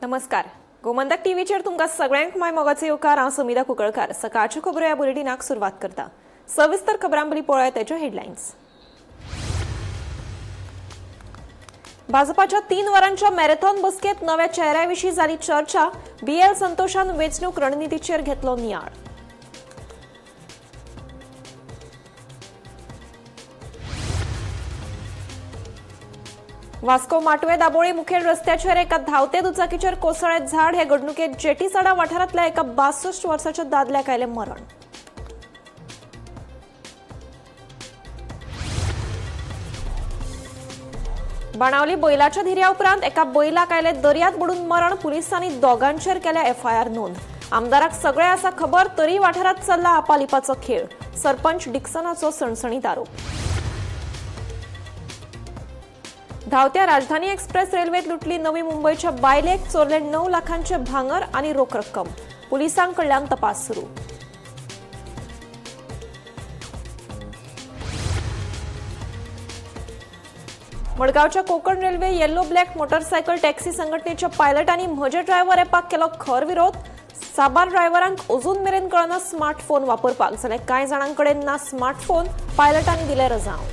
नमस्कार. गोमंतक टीव्हीचेर तुमकां सगळ्यांक माय मोगाचे येवकार. हांव समिधा कुंकळकार. सकाळच्यो खबरो ह्या बुलेटिनाक सुरवात करता. सविस्तर खबरांपली पळय तेच्यो हेडलायन्स. भाजपाच्या 3 वरांच्या मॅरेथॉन बसकेत नव्या चेहऱ्याविशीं जाली चर्चा. BL संतोषान वेंचणूक रणनितीचेर घेतलो नियाळ. वास्को माटवे दाबोळी मुखेल रस्त्याचेर एका धांवते दुचाकीचेर कोसळ्ळें झाड. हे घडणुकेत जेटीसाडा वाठारांतल्या एका 62 वर्साच्या दादल्याक आयलें मरण. बाणावली बैलाच्या धिऱ्या उपरांत एका बैलाक आयलें दर्यांत बुडून मरण. पुलिसांनी दोगांचेर केल्या FIR नोंद. आमदाराक सगळें आसा खबर तरी वाठारांत चल्ला आपालिपाचो खेळ. सरपंच डिक्सनाचो सणसणीत आरोप. धावत्या राजधानी एक्सप्रेस रेल्वेत लुटली नवी मुंबईच्या बायलेक. चोरले 9 लाखांचे भांगर आणि रोख रक्कम. पुलिसांकडल्यान तपास सुरू. मडगावच्या Konkan railway yellow black motorcycle taxi संघटनेच्या पायलटांनी म्हजे ड्रायव्हर एपाक केलो खर विरोध. साबार ड्रायव्हरांक अजून मेरेन कळना स्मार्टफोन वापरपाक. जाल्यार कांय जाणांकडेन ना स्मार्टफोन. पायलटांनी दिले रजाव.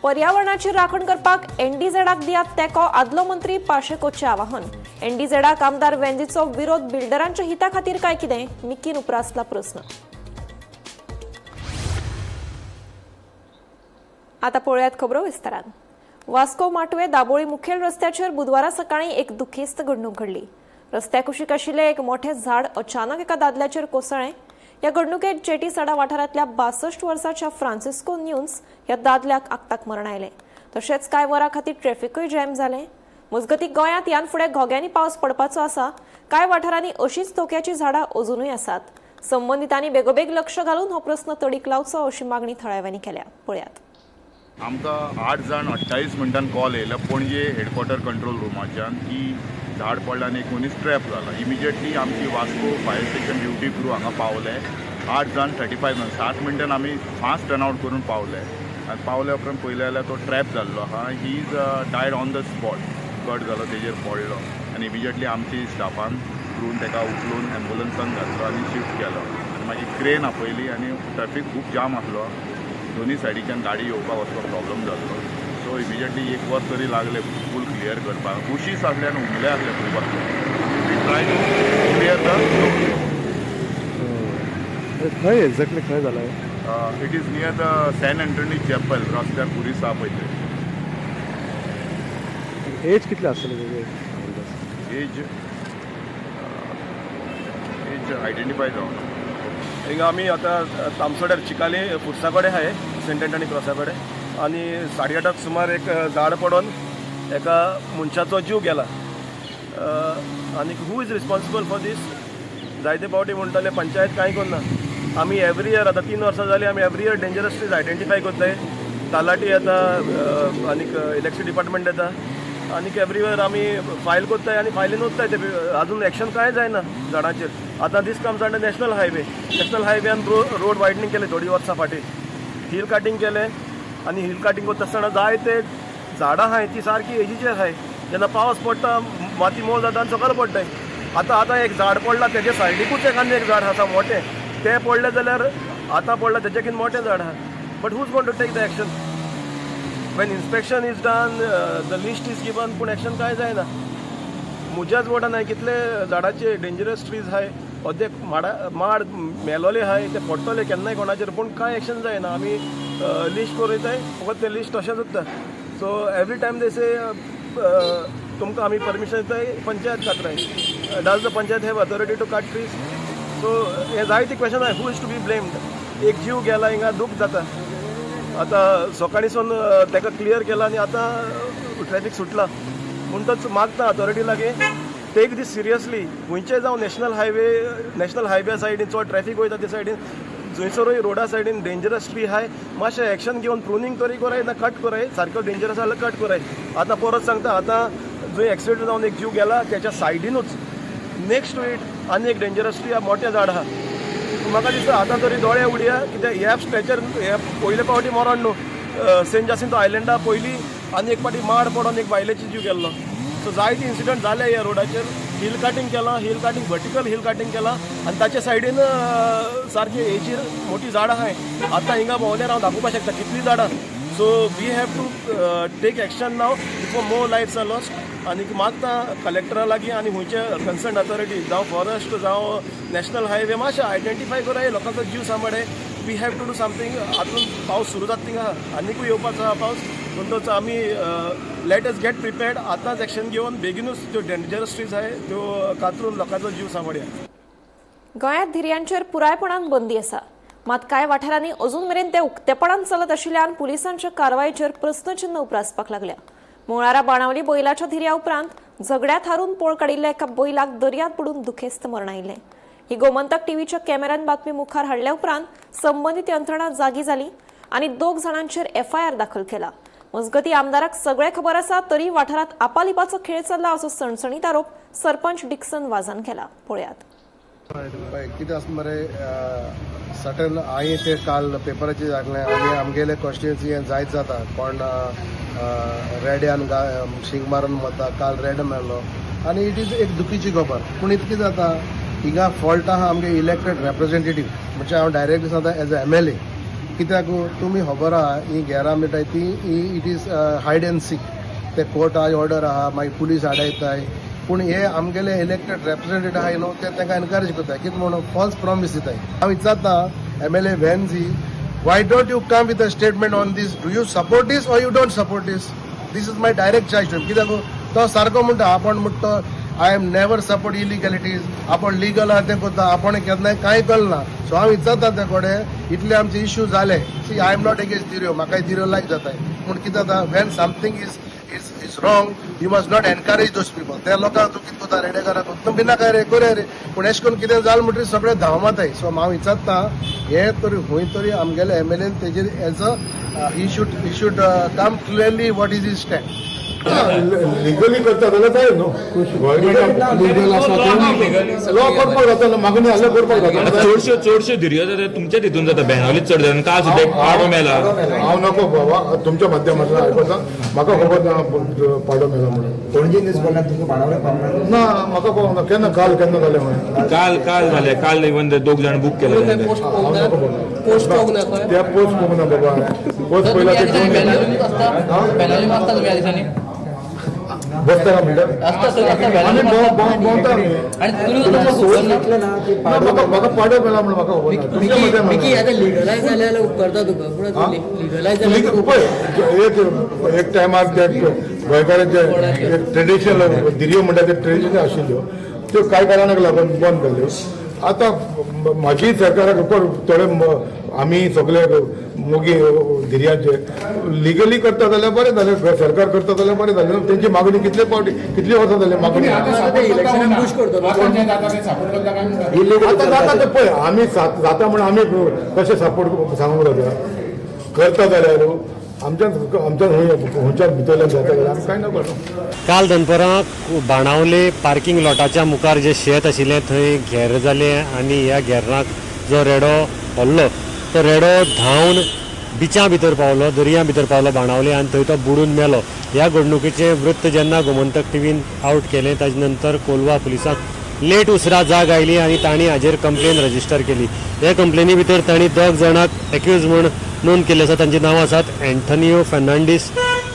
पर्यावरणाची राखण करपाक NDZाक दियात तेंको. आदलो मंत्री पाशेकोचे आवाहन. NDZाक आमदार वेंजीचो विरोध. बिल्डरांच्या हिता खातीर काय कितें? मिकीन उपरासला प्रस्न. आता पळयात खबरो विस्तारान. वास्को माटवे दाबोळी मुखेल रस्त्याचेर बुधवारा सकाळी एक दुखेस्त घडणूक घडली. रस्त्या कुशीक आशिल्लें एक मोठें झाड अचानक एका दादल्याचेर कोसळ्ळें. ह्या घडणुकेत जेटीसाडा वाठारांतल्या 62 वर्साच्या फ्रांसिस्को न्यून्स ह्या दादल्याक आगताक मरण आयलें. तशेंच कांय वरां खातीर ट्रॅफिकूय जॅम जालें. मजगतीं गोंयांत ह्यान फुडें घोग्यांनी पावस पडपाचो आसा. कांय वाठारांनी अशींच धोक्याची झाडां अजुनूय आसात. संबंधितांनी बेगोबेग लक्ष घालून हो प्रस्न तडीक लावचो अशी मागणी थळाव्यांनी केल्या. पळयात. आमकां 8 जाण 28 मिनटान कॉल येयला पणजे हेडक्वॉर्टर कंट्रोल रुमाच्यान की झाड पडला आनी एक मनीस ट्रॅप जाला. इमिजिएटली आमची Vasco fire station duty crew हांगा पावले. 8 जाण 35 मिनट 7 मिनटान आमी फास्ट टर्न आउट करून पावले. आनी पावल्या उपरांत पळयलें जाल्यार तो ट्रॅप जाल्लो आहा. He is died on the spot. Cut जालो तेजेर पडलो आनी इमिजिएटली आमची स्टाफान क्रून ताका उखलून एम्बुलन्सान घातलो आनी शिफ्ट केलो. आनी मागीर क्रेन आपयली आनी ट्रॅफीक खूब जाम आसलो. दोनी सायडीच्यान गाडी येवपाक वचपाक प्रॉब्लम जाल्लो. सो इमिजिएटली 1 वर तरी लागले फूल क्लियर करपाक. बुशीस आसले आनी उमले आसले खूब आसले. ट्राय टू क्लियर द खंय एक्झॅक्टली खंय जाला? It is near the Saint Antony chapel. रस्त्यार पुलीस आहा पळय थंय. एज कितले आसतले? एज आयडेंटिफाय जावना. हिंगा आमी आतां तामसोड्यार चिकाली फुड्सा कडेन आहाय सेंट एंटनी क्रॉसा कडेन. आनी 8:30 सुमार एक झाड पडून एका मनशाचो जीव गेला. आनी हू इज रिस्पॉन्सिबल फॉर दीस? जायते फावटी म्हणटाले पंचायत कांय करना. आमी एवरी इयर आतां 3 वर्सां जालीं आमी every year dangerous trees identify करताय. तालाटी येता आनीक इलेक्ट्रिसिटी डिपार्टमेंट येता आनीक एवरी इयर आमी फायल करताय आनी फायलीन वचताय. ते आजून एक्शन कांय जायना झाडांचेर. आतां दीस कम्स अंडर नॅशनल हायवेन रोड वायडनींग केले थोडी वर्सां फाटीं. हिल काटींग केलें आनी हिल काटींग करता आसतना जायते झाडां आहाय ती सारकी एजीचेर आहाय. जेन्ना पावस पडटा माती मोव जाता आनी सकयल पडटाय. आतां एक झाड पडला तेजे सायडीकूच एक झाड आसा मोठें. तें पडलें जाल्यार आतां पडला तेजेकीन मोठें झाड आहा. But who's going to take the action? When inspection is done, the list is given, पूण एक्शन कांय जायना. म्हज्याच वॉर्डान हांवें कितले झाडाचे डेंजरस ट्रीज आहाय. अदे माड मेलोले आहाय. ते पडटले केन्नाय कोणाचेर पूण कांय एक्शन जायना. आमी लिस्ट करयताय फकत तें लिस्ट तशेंच उरता. So every time they say तुमकां आमी परमिशन दिताय पंचायत कातराय. Does the panchayat have authority to cut trees? So हे जायती क्वेश्चन आहाय. Who is to be blamed? एक जीव गेला हिंगा दूख जाता. आतां सकाळीसून ताका क्लियर केला आनी आतां ट्रॅफीक सुटला. म्हणटच मागता अथॉरिटी लागीं टेक दीस सिरियसली. खंयचेय जावं नॅशनल हायवे सायडीन चड ट्रॅफीक वयता ते सायडीन जंयसरूय रोडा सायडीन डेंजरस ट्री आहाय. मातशें एक्शन घेवन प्रुनींग तरी कराय ना कट कराय. सारको डेंजरस जाल्यार कट कराय. आतां परत सांगता आतां जंय एक्सिडेंट जावन एक जीव गेला तेच्या सायडीनूच नेक्स्ट टू इट आनी एक डेंजरस ट्री मोठें झाड आहा. म्हाका दिसता आतां तरी दोळे उडया कित्याक ह्या स्ट्रेचर हे पयले फावटी मरण न्हू. सेंट जासिंतो आयलँडा पयलीं आनी एक फावटी माड पडोन एक बायलेची जीव गेल्लो. सो सो जायते इन्सिडंट जाले ह्या रोडाचेर हिल काटींग केलां हिल काटींग वर्टिकल हिल काटींग केलां आनी ताचे सायडीन सारकी हेचीर मोठी झाडां आहाय आतां हिंगा भोंवल्यार हांव दाखोवपाक शकता कितलीं झाडां so we have to take action now before more lives are lost आनी मागता कलेक्टरा लागीं आनी हुंयचे कन्सर्न अथॉरिटी जावं फॉरेस्ट जावं नॅशनल हायवे मातशें आयडेंटिफाय कराय लोकांचो जीव सांबाळे we have to do something आतां पावस सुरू जाता थिंगा आनीकूय येवपाचो आहा पावस म्हणटच आमी लेट अस गेट प्रिपेर्ड आतांच एक्शन घेवन बेगीनूच ज्यो डेंजरस ट्रीज आहाय त्यो कातरून लोकांचो जीव सांबाळया गोंयांत धिरयांचेर पुरायपणान बंदी आसा मात कांय वाठारांनी अजून मेरेन ते उक्तेपणान चलत आशिल्ल्यान पुलिसांच्या कारवायेचेर प्रस्नचिन्ह उप्रासपाक लागल्या मंगळारा बाणावली बैलाच्या धिऱ्या उपरांत झगड्यांत हारून पळ काडिल्ल्या एका बैलाक दर्यांत बुडून दुखेस्त मरण आयिल्लें ही गोमंतक टीव्हीच्या कॅमेऱ्यान बातमी मुखार हाडल्या उपरांत संबंदीत यंत्रणा जागी जाली आनी 2 जाणांचेर FIR दाखल केला मजगती आमदाराक सगळें खबर आसा तरी वाठारांत आपालिपाचो खेळ चल्ला असो सणसणीत आरोप सरपंच डिक्सन वाझान केला पळयात कितें आसता मरे सटन हांवें ते काल पेपराचेर जागलें आनी आमगेले कॉन्स्टिट्युएन्सी हें जायत जाता कोण रेड्यान शिंग मारून वता काल रेड मेळ्ळो आनी इट इज एक दुखीची खबर पूण इतकें जाता हिंगा फॉल्ट आहा आमगे इलेक्टेड रेप्रेझेंटेटीव म्हणजे हांव डायरेक्ट सांगता एज अ MLA कित्याक तुमी खबर आहा ही घेरां मेळटाय ती it is hide end sick ते कोर्टाय ऑर्डर आहा मागीर पुलीस आडायताय पूण हे आमगेले इलेक्टेड रेप्रेझेंटेटीव आहाय न्हू ते तांकां एनकरेज करताय कितें म्हणून फॉल्स प्रॉमीस दिताय हांव विचारता MLA वेन्झी why don't you come with a statement on this do you support this or you don't support this this is my direct choice कित्याक तो सारको म्हणटा आपण म्हणटा I am never support illegalities आपण लिगल आहा तें करता आपण केन्नाय कांय कळना सो हांव विचारता ते कडेन इतले आमचे इश्यू जाले see I am not against धिऱ्यो म्हाकाय धिऱ्यो लायक जाताय पूण कितें जाता when something is wrong you must not encourage those people त्या लोकांक तूं कितें करता रेडेकाराक तूं बिना काय रे कोरे रे पूण एश करून कितें जालें म्हणटरी सगळे धांवमाताय सो हांव विचारता हे तरी खंय तरी आमगेले MLA तेजेर as a he should come clearly what is is stand legally करता जाल्यार जाय न्हू गव्हर्मेंट लिगल आसा तो लॉ करपाक जाता न्हू मागणी हाल्या करपाक जाता चडश्यो धिऱ्यो जाता तुमच्या तितून जाता बेनावलीच चड जाता काल सुद्दां एक पाडो मेला हांव नको बाबा तुमच्या माध्यमांतल्यान आयकता म्हाका खबर ना पाडो मेला म्हणून पणजी न्यूज कोणाक तुमकां बाणावले पावना ना म्हाका कळोंक ना केन्ना काल जालें म्हणून काल जाले काल इवन 2 जाण बूक केले त्या पोस्ट पळोवंक ना बाबा पोस्ट पयला ते बसता का म्हणटा आनी भोंवता म्हाका पाडो मेला म्हणून म्हाका खबर ना तुमच्या माध्यमांतल्यान लिगलायज जाल्यार उपकारता तुका एक टायमार ते गोंयकारांचे ट्रेडिशनल धिऱ्यो म्हणटा ते ट्रेडिशनल आशिल्ल्यो त्यो कांय कारणाक लागून बंद केल्यो आतां म्हाजी सरकाराक थोडे आमी सगळे मोगी धिऱ्याचे लिगली करता जाल्यार बरें जालें सरकार करता जाल्यार बरें जालें तेंची मागणी कितले वर्सां जाली मागणी आतां जाता ते पळय आमी जाता म्हणून आमी कशें सपोर्ट सांगूंक जाता करता जाल्यार आमच्यान खंयच्या भितरल्यान जाता जाल्यार आमी कांय नाका काल दनपारां बाणावले पार्किंग लॉटाच्या मुखार जे शेत आशिल्लें थंय घेर जालें आनी ह्या घेराक जो रेडो पडलो तो रेडो धांवन बिचा भितर पावलो दर्या भितर पावलो बाणावले आनी थंय तो बुडून मेलो ह्या घडणुकेचें वृत्त जेन्ना गोमंतक टीव्हीन आउट केलें ताजे नंतर कोलवा पुलिसांक लेट उसरा जाग आयली आनी तांणी हाजेर कंप्लेन रजिस्टर केली हे कंप्लेनी भितर तांणी 2 जाणांक एक्यूज म्हूण नोंद केल्ली आसा तांची नांवां आसात एंथनियो फेर्नांडीस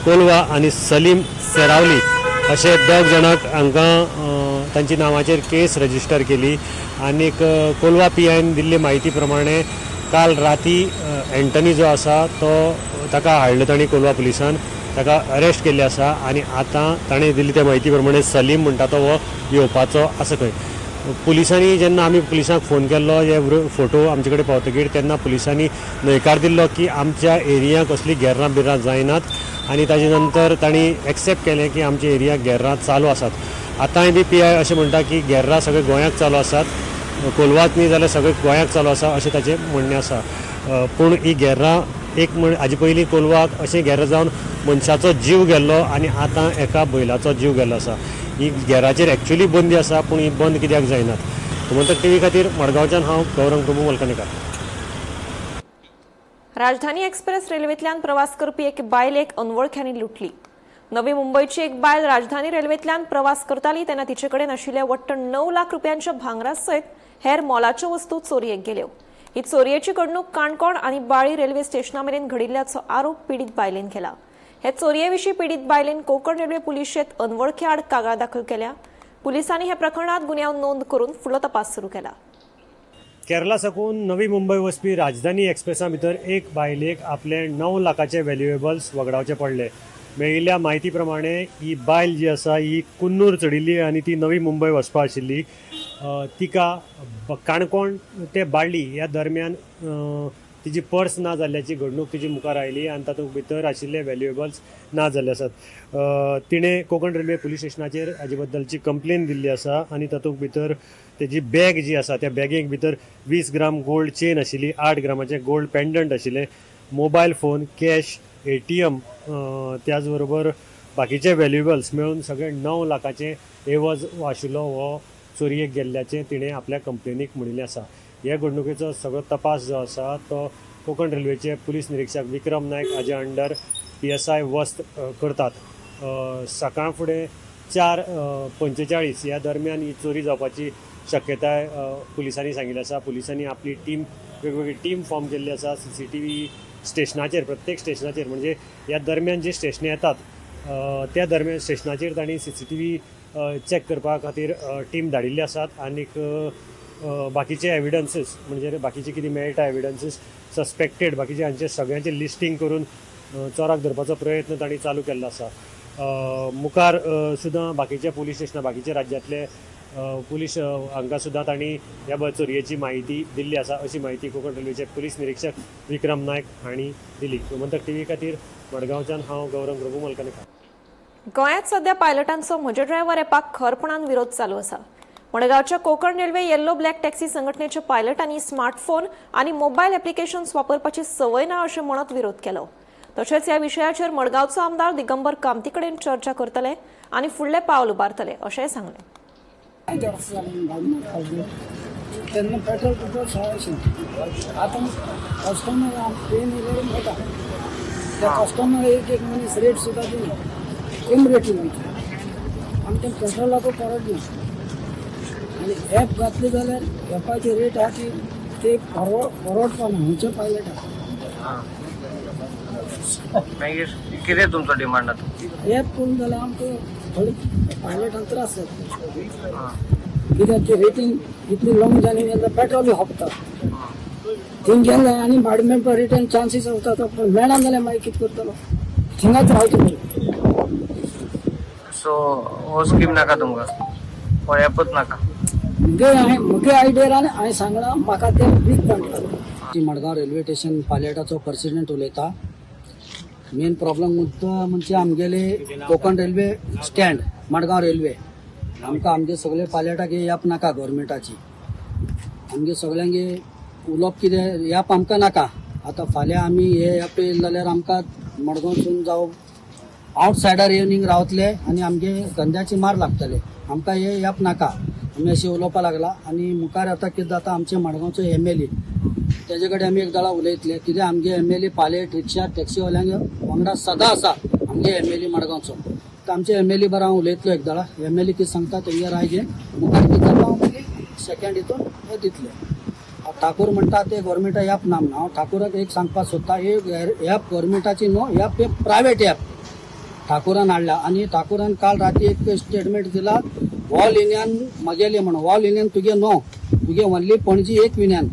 कोलवा आनी सलीम सेरावली अशे 2 जाणांक हांकां तांची नांवाचेर केस रजिस्टर केली आनीक कोलवा PIन दिल्ली म्हायती प्रमाणे काल राती एंटनी जो आसा तो ताका हाडलो तांणी कोलवा पुलिसान ताका अरेस्ट केल्ले आसा आनी आतां ताणें दिल्ली त्या म्हायती प्रमाणे सलीम म्हणटा तो हो येवपाचो आसा खंय पुलिसांनी जेन्ना आमी पुलिसांक फोन केल्लो हे फोटो आमचे कडेन पावतकीर तेन्ना पुलिसांनी न्हयकार दिल्लो की आमच्या एरियांत कसली घेरां बिरां जायनात आनी ताजे नंतर तांणी एक्सेप्ट केलें की आमच्या एरियाक घेरां चालू आसात आतांय बी PI अशें म्हणटा की घेरां सगळे गोंयाक चालू आसात कोलवात न्ही जाल्यार सगळे गोंयाक चालू आसा अशें ताचें म्हणणें आसा पूण ही घेरां एक हाजे पयलीं कोलवाक अशें घेरां जावन मनशाचो जीव गेल्लो आनी आतां एका बैलाचो जीव गेल्लो आसा ही घेराचेर एक्चुअली बंदी आसा पूण ही बंद कित्याक जायनात गोमंतक टीव्ही खातीर मडगांवच्यान हांव गौरंग प्रभू वलकणेकार राजधानी एक्सप्रेस रेल्वेंतल्यान प्रवास करपी एक बायल एक अनवळख्यांनी लुटली नवी मुंबईची एक बायल राजधानी रेल्वेंतल्यान प्रवास करताली तेन्ना तिचे कडेन आशिल्ले वट्ट 9 लाख रुपयांच्या भांगरा सयत हेर मोलाच्यो वस्तू चोरयेक गेल्यो. ही चोरयेची घडणूक काणकोण आनी बाळी रेल्वे स्टेशनामेरेन घडिल्ल्याचो आरोप पीडित बायलेन केला. हे चोरयेविशीं पीडित बायलेन कोंकण रेल्वे पुलिशेंत अनवळखे आड कागाळ दाखल केल्या. पुलिसांनी ह्या प्रकरणात गुन्यांव नोंद करून फुडलो तपास सुरू केला. केरला साकून नवी मुंबय वचपी राजधानी एक्सप्रेसा भितर एक बायलेक आपले 9 लाखाचे व्हॅल्युएबल्स वगडावचे पडले. मेळिल्ल्या म्हायती प्रमाणे ही बायल जी आसा ही कुन्नूर चडिल्ली आनी ती नवी मुंबय वचपा आशिल्ली. तिका काणकोण ते बाळ्ळी ह्या दरम्यान तिची पर्स ना जाल्ल्याची घडणूक तिची मुखार आयली आनी तातूंत भितर आशिल्ले व्हॅल्युएबल्स ना जाल्ले आसात. तिणें कोंकण रेल्वे पुलीस स्टेशनाचेर हाजे बद्दलची कंप्लेन दिल्ली आसा आनी तातूंत भितर तेजी बॅग जी आसा त्या बॅगेक भितर 20 ग्राम गोल्ड चेन आशिल्ली, 8 ग्रामाचे गोल्ड पेंडंट आशिल्ले, मोबायल फोन, कॅश, ATM, त्याच बरोबर बाकीचे व्हॅल्युएबल्स मेळून सगळे 9 लाखाचे एवज आशिल्लो हो चोरयेक गेल्ल्याचें तिणें आपल्या कंप्लेनीक म्हणिल्लें आसा. ह्या घडणुकेचो सगळो तपास जो आसा तो कोंकण रेल्वेचे पुलीस निरीक्षक विक्रम नायक हाजे अंडर PSI वस्त करतात. सकाळ फुडें 4:45 ह्या दरम्यान ही चोरी जावपाची शक्यताय पुलिसांनी सांगिल्ली आसा. पुलिसांनी आपली टीम वेगवेगळी टीम फॉर्म केल्ली आसा. CCTV स्टेशनाचेर, प्रत्येक स्टेशनाचेर, म्हणजे ह्या दरम्यान जे स्टेशनां येतात त्या दरम्यान स्टेशनाचेर तांणी CCTV चॅक करपा खातीर टीम धाडिल्ली आसात. आनीक बाकीचे एविडन्सीस म्हणजे बाकीचे कितें मेळटा एविडन्सीस सस्पेक्टेड बाकीचे हांचे सगळ्यांचे लिस्टिंग करून चोराक धरपाचो प्रयत्न तांणी चालू केल्लो आसा. मुखार सुद्दां बाकीचे पुलीस स्टेशनां बाकीचे राज्यांतले पुलीस हांकां सुद्दां तांणी ह्या चोरयेची म्हायती दिल्ली आसा अशी म्हायती कोंकण रेल्वेचे पुलीस निरीक्षक विक्रम नायक हांणी दिली. गोमंतक TV खातीर मडगांवच्यान हांव गौरव प्रभू मलकानेकार. गोंयांत सध्या पायलटांचो म्हजे ड्रायव्हर एपाक खरपणान विरोध चालू आसा. मडगांवच्या Konkan railway yellow black taxi संघटनेच्या पायलटांनी स्मार्टफोन आनी मोबायल एप्लिकेशन्स वापरपाची संवय ना अशें म्हणत विरोध केलो. तशेंच ह्या विशयाचेर मडगांवचो आमदार दिगंबर कामती कडेन चर्चा करतले आनी फुडलें पावल उबारतले अशेंय सांगलें. त्यांना पेट्रोल आता कस्टमर ट्रेन येता त्या कस्टमर एक मनीस रेट सुद्धा दिली कमी रेटीन वयता आनी ते पेट्रोलाचो परत दिवं आनी ॲप घातली जाल्यार ॲपाचे रेट आहा ती ते परवडपाना खंयचे पायलट मागीर कितें तुमचो डिमांड आतां? ॲप करून जाल्यार आमकां थोडी पायलटांक त्रास जाता कित्याक ते रेटींग इतली लॉंग जाली जाल्यार पेट्रोल हपता थंय गेले आनी भाडे मेळपा रिटर्न चान्सीस उरता पण मेळना जाल्यार मागीर कितें करतलो थिंगाच रावचें पडटा. सो हो स्कीम नाका तुमकां, हो ॲपच नाका? मुगे आयडियान हांवें सांगलां म्हाका ते वीक पडटा. मडगांव रेल्वे स्टेशन पायलटाचो प्रेसिडेंट उलयता. मेन प्रॉब्लम म्हणजे आमगेले Konkan railway stand Madgaon railway आमकां आमगे सगळे पायलटाक ॲप नाका गव्हर्मेंटाची. आमगे सगळ्यांगे उलोवप कितें ॲप आमकां नाका. आतां फाल्यां आमी हे ॲप येयले जाल्यार आमकां मडगांवसून जावं आवटसायडर येवनींग रावतले आनी आमगे धंद्याची मार लागतले. आमकां हे ॲप नाका आमी अशें उलोवपा लागला. आनी मुखार आतां कितें जाता आमचे मडगांवचो MLA तेजे कडेन आमी एकदां उलयतले कित्याक आमगे MLA पायलट रिक्षा टॅक्सीवाल्यांगे वांगडा सदां आसा आमगे MLA मडगांवचो. तर आमचे MLA बरो हांव उलयतलो एकदां MLA कितें सांगता तेंगे रायजे मुखार कितें जाता हांव सेकंड हितून हे दितले. ठाकूर म्हणटा ते गव्हर्मेंटा ॲप ना म्हणून हांव ठाकुराक एक सांगपाक सोदता हे ॲप गव्हर्मेंटाची न्हू ॲप हे प्रायवेट ॲप ठाकुरान हाडला. आनी ठाकुरान काल राती एक स्टेटमेंट दिला ऑल इंडियान म्हगेले म्हणून. ऑल इंडियान तुगे न्हू तुगे ओन्ली पणजी एक विन्यान.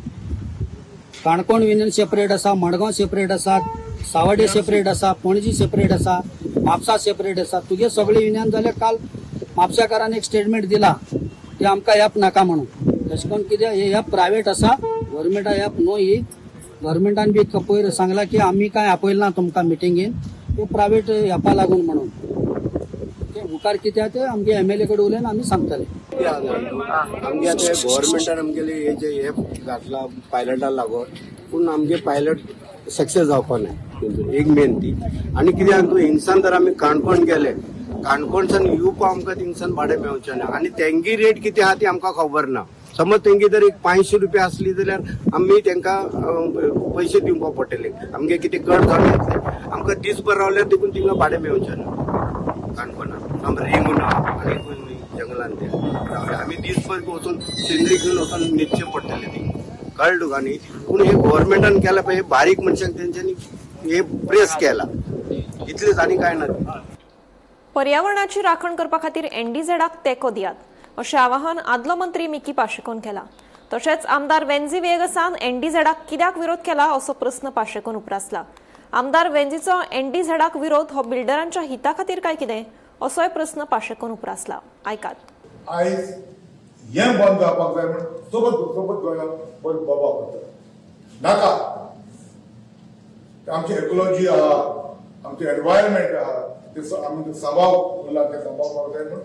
काणकोण विन्यान सेपरेट आसा, मडगांव सेपरेट आसा, सावड्डे सेपरेट आसा, पणजी सेपरेट आसा, म्हापसा सेपरेट आसा. तुगे सगळे विन्यान जाल्यार काल म्हापसाकारान एक स्टेटमेंट दिला ते आमकां ॲप नाका म्हणून. तशें करून कित्याक हे ॲप प्रायवेट आसा गव्हर्मेंटा ॲप न्हू. ही गव्हर्मेंटान बी पयर सांगला की आमी कांय आपयलें ना तुमकां मिटिंगेन ते प्रायवेट ॲपा लागून म्हणून. ते मुखार कित्याक ते आमगे MLA कडेन उलयन आमी सांगतले. आमगे आतां गव्हर्मेंटान आमगेले हे जे ॲप घातला पायलटाक लागून पूण आमगे पायलट सक्सेस जावपा ना एक मेन ती. आनी कित्याक तूं हिंगसान जर आमी काणकोण गेले काणकोणसान येवपा आमकां थिंगसान भाडें मेळचें ना आनी तेंगी रेट कितें आहा ती आमकां खबर ना. समज तेंगी जर एक 500 रुपया आसली जाल्यार आमी तेंकां पयशे दिवपा पडटले. आमगे कितें गट जावन आमकां दीसभर रावल्यार देखून थिंगा भाडें मेळचें ना. काणकोणात आम रिंगून आनी जंगलान ते आमी दीसभर वचून सिनरी घेवन वचून न्हिदचें पडटलें ती कळ्ळें तुका न्ही पूण हे गोव्हर्मेंटान केलां पळय बारीक मनशांक तेंच्यांनी हे प्रेस केला इतलेंच आनी कांय ना. पर्यावरणाची राखण करपा खातीर एनडीझेडाक तेंको दियात अशें आवाहन आदलो मंत्री मिकी पाशेकोन केलां. तशेंच आमदार वेंझी वेगसान एनडीझेडाक कित्याक विरोध केला असो प्रस्न पाशेकोन उपरासला. आमदार वेंझीचो एनडीझेडाक विरोध हो बिल्डरांच्या हिता खातीर काय कितें असोय प्रस्न पाशेकोन उपरासला. आयकात. आयज हें बंद जावपाक जाय म्हण सोबत गोंयांत बोबाव करता नाका. आमची इकोलॉजी आहा आमचे एनवायरमेंट आहा ते आमी सांबाळ उरला ते सांबाळपाक जाय म्हण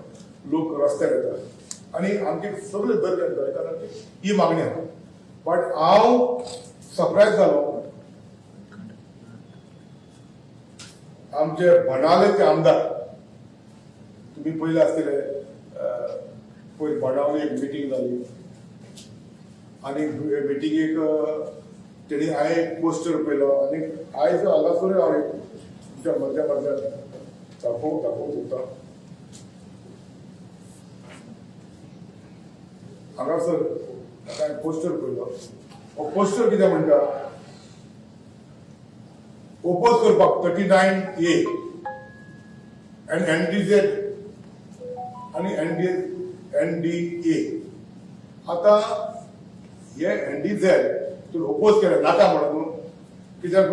लोक रस्त्यार येतात आनी आमचे सगळे दर्यान गोंयकारांची ही मागणी आहा. बट हांव सरप्रायज जालो आमचे बनावलेचे आमदार तुम्ही पयले आसतले पयर बनावले एक मिटींग जाली आनी मिटींगेक तेणी हांवें एक पोस्टर पयलो आनी आयज हांगासर हांव एक तुमच्या मध्यान दाखोवंक सोदता. हांगासर हांवें पोस्टर पयलो. हो पोस्टर कितें म्हणटा ओपोज करपाक 39A आनी एनडीझेड आनी एनडीए. आता हे एनडीझेड तूं ओपोज केलें नाका म्हणून कित्याक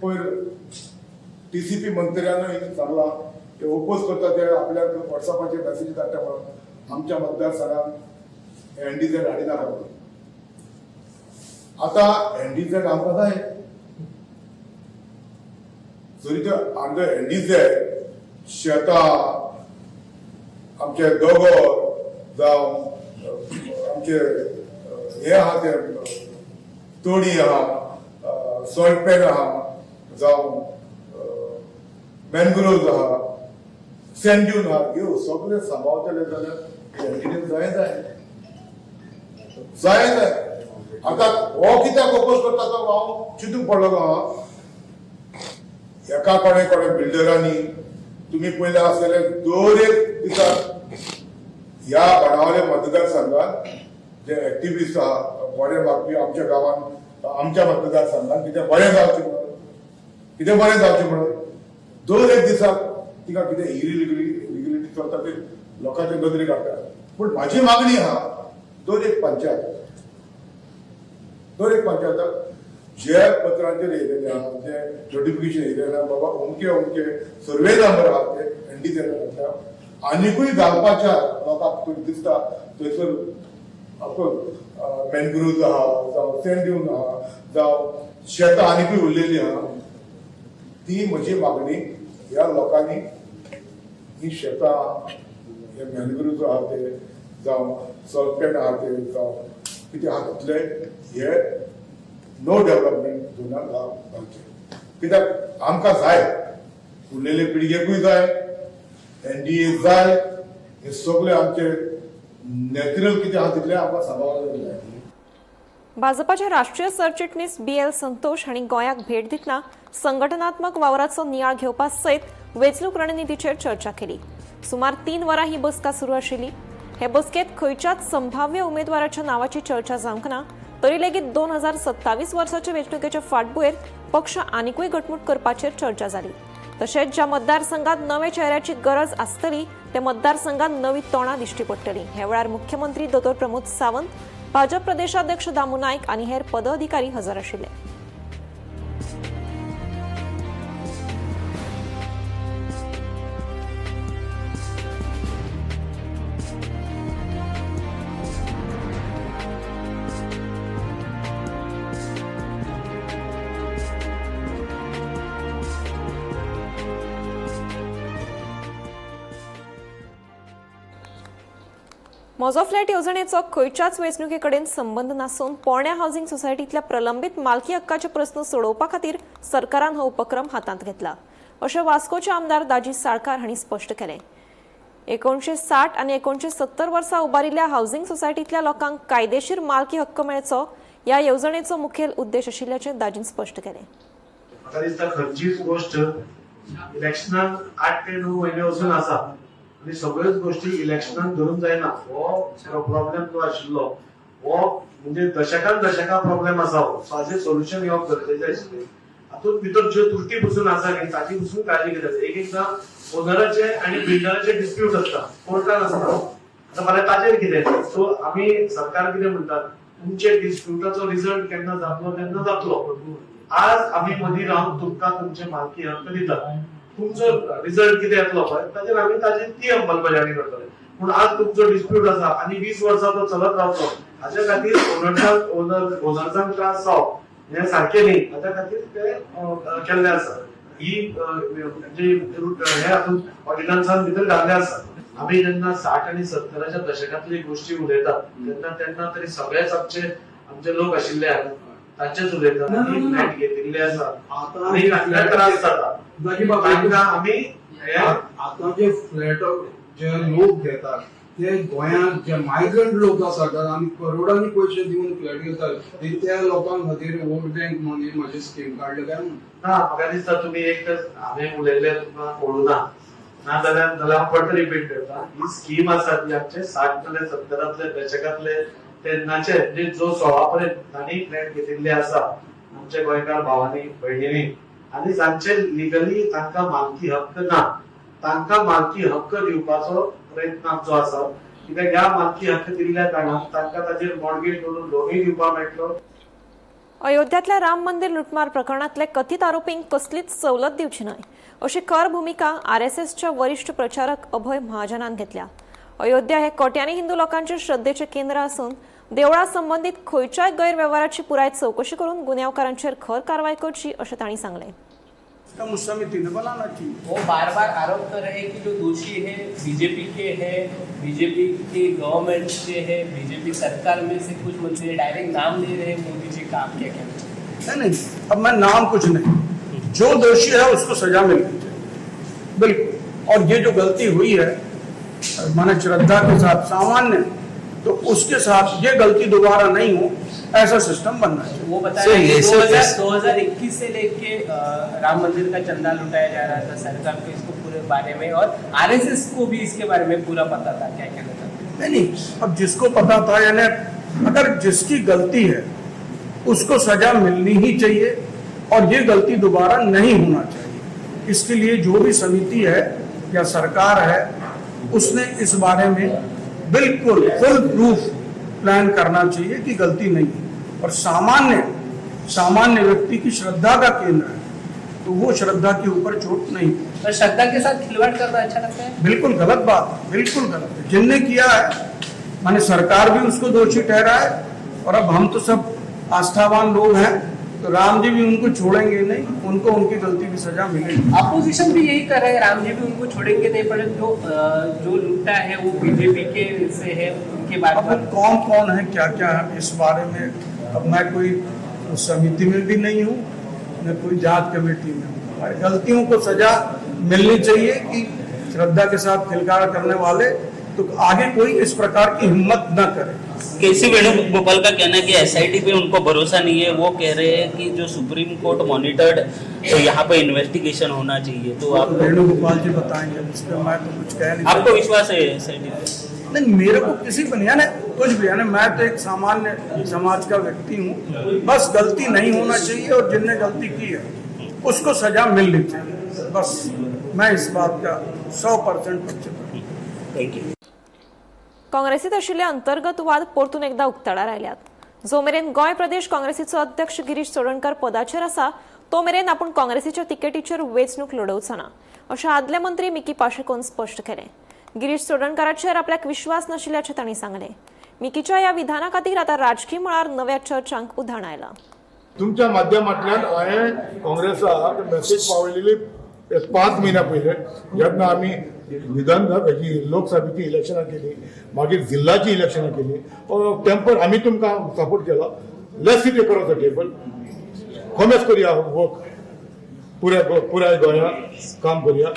पयर टीसीपी मंत्र्यानूय सांगलां ते ओपोज करता ते आपल्याक वॉट्सॅपाचेर मॅसेज धाडटा म्हणून आमच्या मतदारसंघात एनडीझेड हाडिनाका म्हणून. आता एनडीझेड आमकां जाय जरी ते आमचे एनडीझेड शेतां आमचे दोगोर जावं आमचे हे आहा ते तोडी आहा सॉल्टपॅन आहा जावं मॅनग्रोव्ज आहा सँड्यून आहा ह्यो सगळे सांबाळटले जाल्यार एनडीझेड जाय. आतां हो कित्याक ओपोज करता तो हांव चिंतूंक पडलो आहा. एका कोणे बिल्डरांनी तुम्ही पयले आसलेले दर एक दिसाक ह्या बनावले मतदारसंघात जे एक्टिविस्ट आहा बरे मागपी आमच्या गांवांत आमच्या मतदारसंघात कितें बरें जावचें म्हणून दर एक दिसाक तिका कितें इलिगलिटी चलता ते लोकांच्या नदरेक हाडटा. पूण म्हाजी मागणी आहा दर एक पंचायताक जे पत्रांचेर येयलेले आहा जे नोटिफिकेशन येयलेले आहा बाबा अमके सर्वे नंबर आहा ते एनडीझेड घालता आनीकूय घालपाच्या लोकांक दिसता थंयसर मॅनग्रोव्ज आहा जावं सँड्यून आहा जावं शेतां आनीकूय उरलेलीं आहा. ती म्हजी मागणी ह्या लोकांनी ही शेतां हे मॅनग्रोव्ज आहा ते जावं सॉल्टपॅन आहा ते जावं कितें आहा तितले हे नो डेव्हलपमेंट झोनाक घालचे. कित्याक आमकां जाय उरलेले पिळगेकूय जाय एनडीए जाय हे सगळे आमचे नॅचरल कितें आहा तितले आमकां सांबाळपाक जाय. भाजपाचे राष्ट्रीय सरचिटणीस BL संतोष हांणी गोंयाक भेट दितना संघटनात्मक वावराचो नियाळ घेवपा सयत वेंचणूक रणनितीचेर चर्चा केली. सुमार 3 वरां ही बसका सुरू आशिल्ली. हे बसकेत खंयच्याच संभाव्य उमेदवाराच्या नावाची चर्चा जावंक ना. तरी लेगीत 2027 वर्साचे वेंचणुकेच्या फाटभुंयेर पक्ष आनीकूय घटमूट करपाचेर चर्चा जाली. तशेंच ज्या मतदारसंघात नवे चेहऱ्याची गरज आसतली त्या मतदारसंघात नवी तोंडां दिश्टी पडटलीं. ह्या वेळार मुख्यमंत्री दोतोर प्रमोद सावंत, भाजप प्रदेशाध्यक्ष दामू नायक आनी हेर पदाधिकारी हजर आशिल्ले. म्हजो फ्लॅट येवजणेचो खंयच्याच वेंचणुके कडेन संबंध नासून पोरण्या हावसिंग सोसायटींतल्या प्रलंबीत मालकी हक्काचे प्रस्न सोडोवपा खातीर सरकारान हो उपक्रम हातांत घेतला अशें वास्कोचे आमदार दाजी साळकार हांणी स्पश्ट केलें. 1960 आनी 1970 वर्सां उबारिल्ल्या हावसिंग सोसायटींतल्या लोकांक कायदेशीर मालकी हक्क मेळचो ह्या येवजणेचो मुखेल उद्देश आशिल्ल्याचें दाजीन स्पश्ट केलें. म्हाका दिसता खंयचीच गोश्ट इलेक्शनाक 8 ते 9 महिने वचून आसा आनी सगळ्योच गोष्टी इलेक्शनाक धरून जायना. हो प्रॉब्लेम जो आशिल्लो हो म्हणजे दशकां प्रॉब्लेम आसा हो. हाचे सोल्युशन येवप गरजेचें आशिल्लें. हातूंत भितर ज्यो त्रुटी पसून आसा न्ही ताची पसून काळजी घेतात. एकदां ओनराचे आनी बिल्डराचे डिस्प्यूट आसता, कोर्टान आसता. आता मला ताचेर कितें सो आमी सरकार कितें म्हणटात तुमचे डिस्प्युटाचो रिजल्ट केन्ना जातलो तेन्ना जातलो. आज आमी मदीं रावन तुमकां तुमचे मालकी हक्क दितात. तुमचो रिजल्ट कितें येतलो पळय ताचेर आमी ताची ती अंमलबजावणी करतले. पूण आज तुमचो डिस्प्यूट आसा आनी 20 वर्सां तो चलत रावतलो हाच्या खातीर ओनर्सांक त्रास जावप हे सारखें न्ही. हाच्या खातीर ते केल्ले आसा. ही म्हणजे हे हातूंत ऑर्डिनन्सान भितर घाल्ले आसा. आम्ही जेन्ना 60 आणि 70च्या दशकातली गोष्टी उलयतात तेन्ना तरी सगळेच आमचे लोक आशिल्ले तांचेच उलयतात. फ्लॅट घेतिल्ले आसा आनी तांकां त्रास जाता. तांकां आमी आतां जे फ्लॅट जे लोक घेतात ते गोंयांत जे मायग्रंट लोक आसात आमी करोडांनी पयशे दिवन फ्लॅट घेतात त्या लोकांक खातीर वोट बँक मनी म्हाजी स्कीम काडले काय म्हणून ना म्हाका दिसता तुमी एक हांवें उलयल्ले तुमकां कळुना नाजाल्यार हांव रिपीट करता. ही स्कीम आसा ती आमचे 60 ते 70तले दशकातले तेन्नाचे म्हणजे जो 16 पर्यंत तांणी फ्लॅट घेतिल्ले आसा आमच्या गोंयकार भावांनी भयणींनी आनी जांचे लिगली तांकां मालकी हक्क ना तांकां मालकी हक्क दिवपाचो प्रयत्न आमचो आसा. कित्याक ह्या मालकी हक्क दिल्ल्या कारणान तांकां ताचेर मॉर्गेज करून लोनूय दिवपाक मेळटलो. अयोध्यातल्या राम मंदिर लुटमार प्रकरणातले कथित आरोपींक कसलीच सवलत दिवची न्हय अशी खर भूमिका RSSच्या वरिष्ठ प्रचारक अभय महाजनान घेतल्या. अयोध्या हे कोट्यांनी हिंदू लोकांचे श्रद्धेचे केंद्र असून देवळा संबंधित खंयच्याय गैरव्यवहाराची पुराय चौकशी करून गुन्यांवकारांचेर खर कारवाई करची अशें तांणी सांगलें. वो बार बार आरोप कर रहे हैं कि जो दोषी है बीजेपी के हैं, बीजेपी के गवर्नमेंट के हैं, बीजेपी सरकार में से कुछ मंत्री डायरेक्ट नाम ले रहे हैं मोदी जी का. आप क्या कहते हैं? नहीं, अब मैं नाम कुछ नहीं, जो दोषी है उसको सजा मिलनी चाहिए बिल्कुल. और ये जो गलती हुई है माने श्रद्धा के साथ सामान्य तो उसके साथ ये गलती दोबारा नहीं हो ऐसा सिस्टम बनना चाहिए. वो बता रहे हैं 2021 से लेके राम मंदिर का चंदा लुटाया जा रहा था सरकार को इसको पूरे बारे में और RSS को भी इसके बारे में पूरा पता था. क्या कहना चाहते हैं? नहीं, अब जिसको पता था यानी अगर जिसकी गलती है उसको सजा मिलनी ही चाहिए और ये गलती दोबारा नहीं होना चाहिए. इसके लिए जो भी समिति है या सरकार है उसने इस बारे में बिल्कुल फुल प्रूफ प्लान करना चाहिए कि गलती नहीं है. और सामान्य व्यक्ति की श्रद्धा का केंद्र है तो वो श्रद्धा के ऊपर चोट नहीं. तो श्रद्धा के साथ खिलवाड़ करना अच्छा लगता है? बिल्कुल गलत बात, बिल्कुल गलत है. जिनने किया है माने सरकार भी उसको दोषी ठहरा है और अब हम तो सब आस्थावान लोग हैं तो राम जी भी उनको छोड़ेंगे नहीं, उनको उनकी गलती की सजा मिलेगी. अपोजिशन भी यही कर रहे हैं, राम जी भी उनको छोड़ेंगे नहीं, पर जो लूटा है वो बीजेपी के से है उनके बारे में. अब कौन है क्या है इस बारे में अब मैं कोई समिति में भी नहीं हूँ न कोई जांच कमेटी में हूँ. गलतियों को सजा मिलनी चाहिए कि श्रद्धा के साथ खिलवाड़ करने वाले तो आगे कोई इस प्रकार की हिम्मत न करे. केसी वेणुगोपाल का कहना है कि SIT पे उनको भरोसा नहीं है. वो कह रहे हैं कि जो सुप्रीम कोर्ट मॉनिटर्ड तो यहाँ पे इन्वेस्टिगेशन होना चाहिए. तो आप वेणुगोपाल जी बताएंगे उस पर मैं तो कुछ कह नहीं. आपको विश्वास है SIT पे? नहीं, मेरे को किसी पर नहीं, कुछ भी है मैं तो एक सामान्य समाज का व्यक्ति हूँ. बस गलती नहीं होना चाहिए और जिनने गलती की है उसको सजा मिलनी चाहिए. बस मैं इस बात का 100% थैंक यू. काँग्रेसीत आशिल्ले अंतर्गत वाद परतून एकदा उक्ताडार आयल्यात. जो मेरेन गोंय प्रदेश काँग्रेसीचो अध्यक्ष गिरीश चोडणकर पदाचेर आसा तो मेरेन आपूण काँग्रेसीच्या तिकेटीचेर वेंचणूक लडोवचो ना अशें आदले मंत्री मिकी पाशेकोन स्पश्ट केलें. गिरीश चोडणकाराचेर आपल्याक विश्वास नाशिल्ल्याचें तांणी सांगलें. मिकीच्या ह्या विधाना खातीर आतां राजकीय मळार नव्या चर्चांक उधाण आयलां. तुमच्या माध्यमांतल्यान हांवें काँग्रेसाक मेसेज पावयलेली 5 महिन्या पयले जेन्ना आमी लोकसभेची इलेक्शनां केली मागीर जिल्ल्याची इलेक्शनां केली टेम्पर आमी तुमकां सपोर्ट केलो. Let's sit across the table कॉमेस करया वर्क पुराय गोंयांत काम करया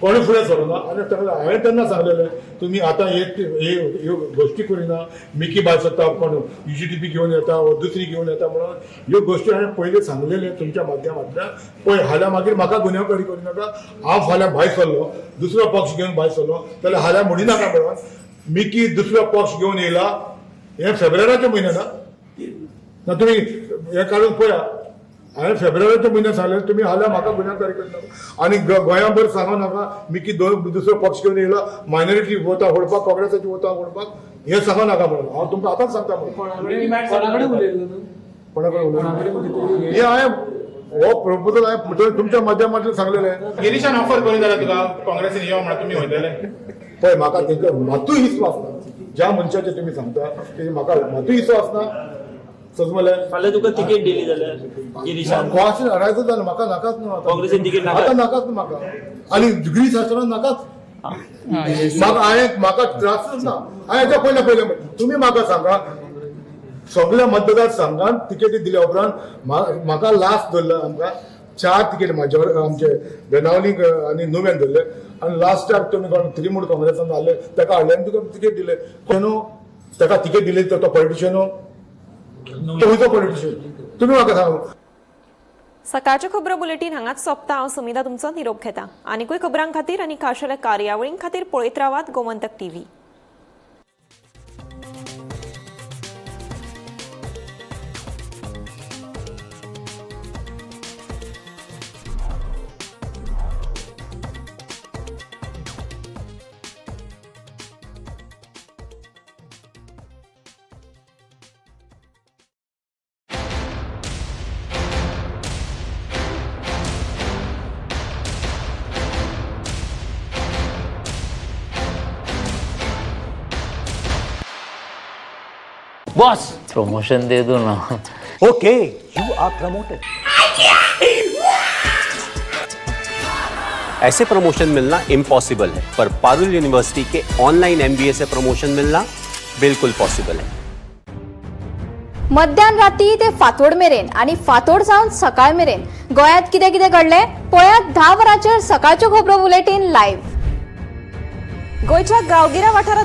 कोणी फुडें सरोना आनी हांवें तेन्ना सांगलेलें तुमी आतां ह्यो गोश्टी करिना मिकी भायर सरता कोण UGTP घेवन येता वा दुसरी घेवन येता म्हणून ह्यो गोश्टी हांवें पयलीं सांगलेल्यो तुमच्या माध्यमांतल्यान पळय हाल्या मागीर म्हाका गुन्यांवकारी करूं नाका हांव फाल्यां भायर सरलो दुसरो पक्ष घेवन भायर सरलो जाल्यार हाल्या म्हणिनाका म्हणून मिकी दुसरो पक्ष घेवन येयला हे फेब्रुवारीच्या म्हयन्यात ना तुमी हे काडून पळया हांवें फेब्रुवारीच्या म्हयन्यात सांगलें तुमी हाल्या म्हाका गुन्यांवकारी करनाका आनी गोंयांभर सांगू नाका मिकी दुसरो पक्ष घेवन येयला मायनॉरिटी वोटां फोडपाक काँग्रेसाची वोटां फोडपाक हे सांगू नाका म्हणून हांव तुमकां आतांच सांगता म्हणून कोणा कडेन हे हांवें हो प्रपोजल हांवें तुमच्या माध्यमांतल्यान सांगलेलें गिरीशान ऑफर करून जाल्यार तुका काँग्रेसीन यो म्हणून तुमी वयतले पळय म्हाका तेंका मातूय विस्वास ना ज्या मनशाचे तुमी सांगता ते म्हाका मातूय विस्वास ना समजलें फाल्यां तुका तिकेट दिली जाल्यार गिरीशान गोंयाचे हरायचो जालें म्हाका नाकाच न्हू काँग्रेसीन तिकेट नाका आतां नाकाच न्हू म्हाका आनी गिरीश आसतना नाकाच म्हाका त्रासच ना हांवें हेच्या पयलें तुमी म्हाका सांगा सगळ्या मतदारसंघात तिकेटी दिल्या उपरांत म्हाका लास्ट धरलं आमकां 4 तिकेट म्हाजे आमचे बेनावलीक आनी नुव्यान धरले आनी लास्टाक तुमी कोण त्रिमूड काँग्रेसान जाल्ले ताका हाडले आनी तुका तिकेट दिले न्हू ताका तिकेट दिली तो पॉलिटिशियन तो खंयचो पॉलिटिशियन तुमी म्हाका सांगू सकाळच्या खबर बुलेटिन हांगाच सोंपता हांव सुमिता तुमचो निरोप घेता आनीकूय खबरां खातीर आनी खाशेल्या कार्यावळीं खातीर पळयत रावात गोमंतक TV. बॉस प्रमोशन दे दो ना. Okay you are promoted. ऐसे प्रमोशन मिलना इम्पॉसिबल है पर पारुल यूनिवर्सिटी के ऑनलाइन MBA से प्रमोशन मिलना बिल्कुल पॉसिबल है. मध्यान राती ते फातोड मेरेन आणि फातोड सावन सकाळ मेरेन गोयात कितें कितें घडले पळयात 10 वरांचेर सकाळच्यो खबरो बुलेटिन लायव्ह. गोयच्या गांवगिऱ्या वाठारांत